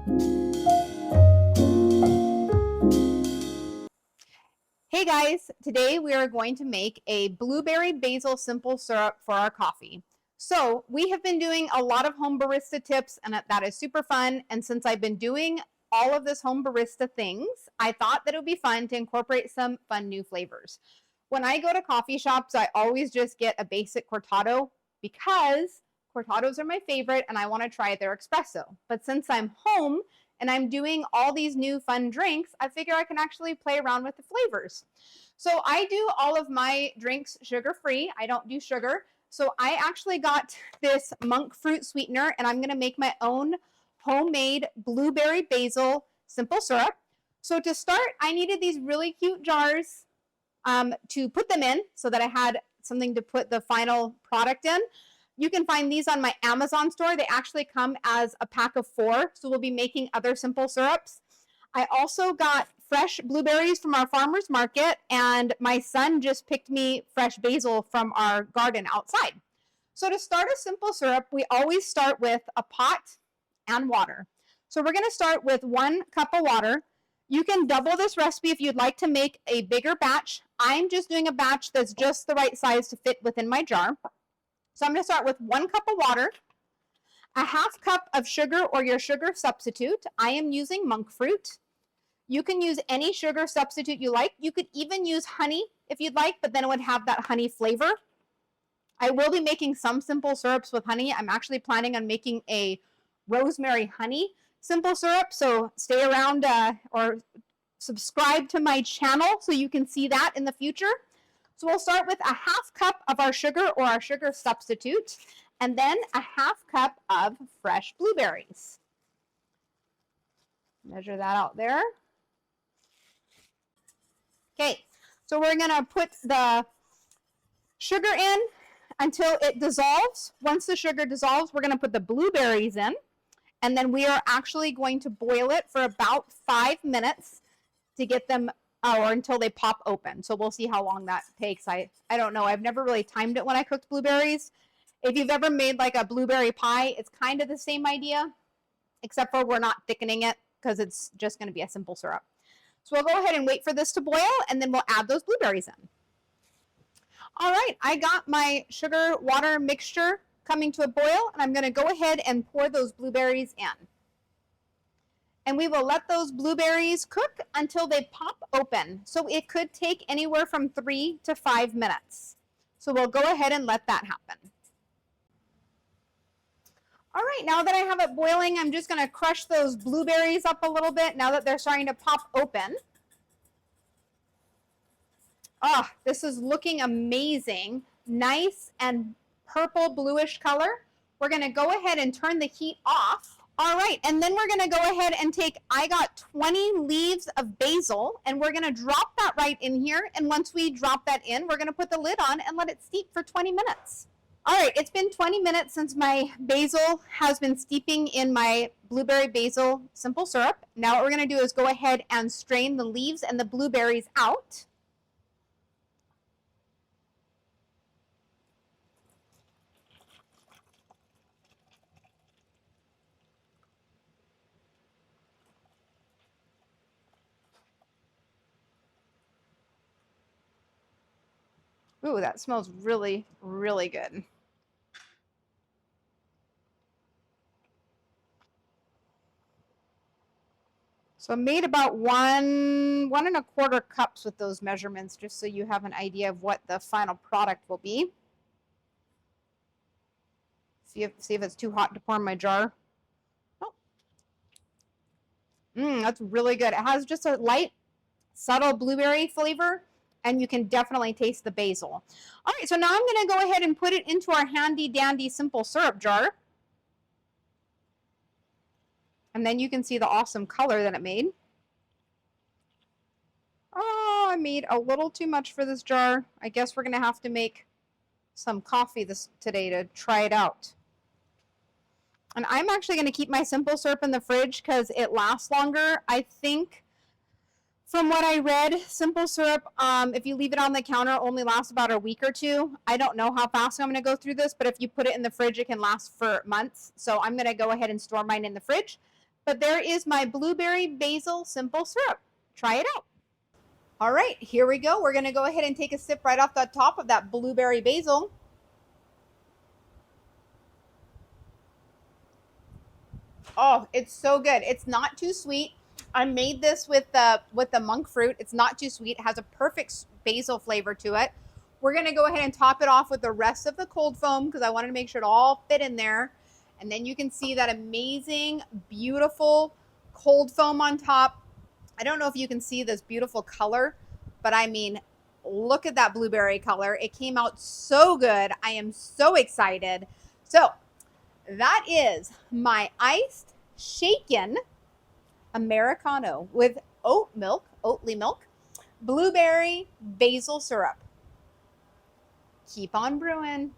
Hey guys, today we are going to make a blueberry basil simple syrup for our coffee. So we have been doing a lot of home barista tips and that is super fun. And since I've been doing all of this home barista things, I thought that it would be fun to incorporate some fun new flavors. When I go to coffee shops, I always just get a basic cortado because cortados are my favorite and I want to try their espresso. But since I'm home, and I'm doing all these new fun drinks, I figure I can actually play around with the flavors. So I do all of my drinks sugar-free. I don't do sugar. So I actually got this monk fruit sweetener, and I'm going to make my own homemade blueberry basil simple syrup. So to start, I needed these really cute jars to put them in so that I had something to put the final product in. You can find these on my Amazon store. They actually come as a pack of 4, so we'll be making other simple syrups. I also got fresh blueberries from our farmer's market, and my son just picked me fresh basil from our garden outside. So to start a simple syrup, we always start with a pot and water. So we're going to start with 1 cup of water. You can double this recipe if you'd like to make a bigger batch. I'm just doing a batch that's just the right size to fit within my jar. So I'm going to start with 1 cup of water, a 1/2 cup of sugar or your sugar substitute. I am using monk fruit. You can use any sugar substitute you like. You could even use honey if you'd like, but then it would have that honey flavor. I will be making some simple syrups with honey. I'm actually planning on making a rosemary honey simple syrup. So stay around or subscribe to my channel so you can see that in the future. So we'll start with a 1/2 cup of our sugar or our sugar substitute, and then a 1/2 cup of fresh blueberries. Measure that out there. Okay, so we're going to put the sugar in until it dissolves. Once the sugar dissolves, we're going to put the blueberries in, and then we are actually going to boil it for about 5 minutes to get them or until they pop open. So we'll see how long that takes. I don't know. I've never really timed it when I cooked blueberries. If you've ever made like a blueberry pie, it's kind of the same idea, except for we're not thickening it because it's just going to be a simple syrup. So we'll go ahead and wait for this to boil, and then we'll add those blueberries in. All right, I got my sugar water mixture coming to a boil, and I'm going to go ahead and pour those blueberries in. And we will let those blueberries cook until they pop open. So it could take anywhere from 3 to 5 minutes. So we'll go ahead and let that happen. All right, now that I have it boiling, I'm just going to crush those blueberries up a little bit now that they're starting to pop open. Oh, this is looking amazing. Nice and purple bluish color. We're going to go ahead and turn the heat off. All right, and then we're going to go ahead and I got 20 leaves of basil, and we're going to drop that right in here. And once we drop that in, we're going to put the lid on and let it steep for 20 minutes. All right, it's been 20 minutes since my basil has been steeping in my blueberry basil simple syrup. Now what we're going to do is go ahead and strain the leaves and the blueberries out. Ooh, that smells really, really good. So I made about 1 1/4 cups with those measurements, just so you have an idea of what the final product will be. See if it's too hot to pour in my jar. Oh. That's really good. It has just a light, subtle blueberry flavor, and you can definitely taste the basil. All right, so now I'm going to go ahead and put it into our handy dandy simple syrup jar. And then you can see the awesome color that it made. Oh, I made a little too much for this jar. I guess we're going to have to make some coffee today to try it out. And I'm actually going to keep my simple syrup in the fridge because it lasts longer. I think from what I read, simple syrup, if you leave it on the counter, only lasts about a week or 2. I don't know how fast I'm going to go through this, but if you put it in the fridge, it can last for months. So I'm going to go ahead and store mine in the fridge. But there is my Blueberry Basil Simple Syrup. Try it out. All right, here we go. We're going to go ahead and take a sip right off the top of that blueberry basil. Oh, it's so good. It's not too sweet. I made this with the monk fruit. It's not too sweet. It has a perfect basil flavor to it. We're going to go ahead and top it off with the rest of the cold foam because I wanted to make sure it all fit in there. And then you can see that amazing, beautiful cold foam on top. I don't know if you can see this beautiful color, but I mean, look at that blueberry color. It came out so good. I am so excited. So that is my iced shaken Americano with oatly milk, blueberry basil syrup. Keep on brewing.